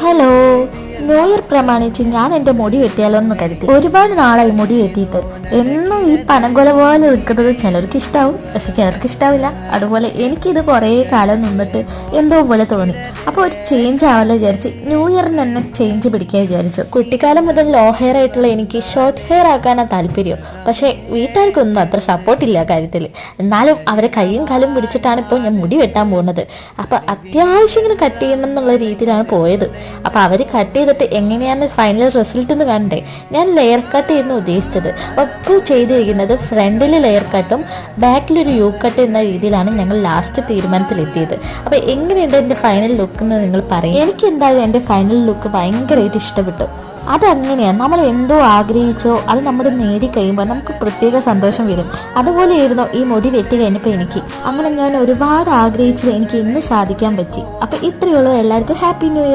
Hello, new year പ്രമാണിച്ച് ഞാൻ എൻ്റെ മുടി വെട്ടിയാലോ എന്ന് കരുതി. ഒരുപാട് നാളായി മുടി വെട്ടിയിട്ട്. എന്നും ഈ പനങ്കൊല പോലെ നിൽക്കുന്നത് ചിലർക്ക് ഇഷ്ടാവും, പക്ഷെ ചിലർക്ക് ഇഷ്ടാവില്ല. അതുപോലെ എനിക്കിത് കുറേ കാലം നിന്നിട്ട് എന്തോ പോലെ തോന്നി. അപ്പോൾ ഒരു ചേഞ്ച് ആവല്ലോ വിചാരിച്ച് ന്യൂ ഇയറിന് തന്നെ ചേഞ്ച് പിടിക്കാൻ വിചാരിച്ചു. കുട്ടിക്കാലം മുതൽ ലോ ഹെയർ ആയിട്ടുള്ള എനിക്ക് ഷോർട്ട് ഹെയർ ആക്കാനാണ് താല്പര്യം. പക്ഷേ വീട്ടുകാർക്കൊന്നും അത്ര സപ്പോർട്ടില്ല കാര്യത്തിൽ. എന്നാലും അവരെ കൈയും കാലും പിടിച്ചിട്ടാണ് ഇപ്പോൾ ഞാൻ മുടി വെട്ടാൻ പോകുന്നത്. അപ്പോൾ അത്യാവശ്യം ഇങ്ങനെ കട്ട് ചെയ്യണം എന്നുള്ള രീതിയിലാണ് പോയത്. അപ്പോൾ അവർ കട്ട് ചെയ്തിട്ട് എങ്ങനെയാണ് ഫൈനൽ റിസൾട്ട് എന്ന് കണ്ടേ. ഞാൻ ലെയർ കട്ട് ചെയ്യുന്ന ഉദ്ദേശിച്ചത്. അപ്പോൾ ചെയ്തിരിക്കുന്നത് ഫ്രണ്ടിൽ ലെയർ കട്ടും ബാക്കിലൊരു യു കട്ട് എന്ന രീതിയിലാണ് ഞങ്ങൾ ലാസ്റ്റ് തീരുമാനത്തിലെത്തിയത്. അപ്പോൾ എങ്ങനെയുണ്ട് എൻ്റെ ഫൈനൽ ലുക്ക് എന്ന് നിങ്ങൾ പറയും. എനിക്ക് എന്തായാലും എൻ്റെ ഫൈനൽ ലുക്ക് ഭയങ്കരമായിട്ട് ഇഷ്ടപ്പെട്ടു. അതങ്ങനെയാണ്, നമ്മൾ എന്തോ ആഗ്രഹിച്ചോ അത് നമ്മൾ നേടിക്കഴിയുമ്പോൾ നമുക്ക് പ്രത്യേക സന്തോഷം വരും. അതുപോലെയായിരുന്നു ഈ മുടി വെട്ടി കഴിഞ്ഞപ്പോൾ എനിക്ക്. അങ്ങനെ ഞാൻ ഒരുപാട് ആഗ്രഹിച്ചത് എനിക്ക് ഇന്ന് സാധിക്കാൻ പറ്റി. അപ്പോൾ ഇത്രയേ ഉള്ളൂ. എല്ലാവർക്കും ഹാപ്പി ന്യൂ ഇയർ.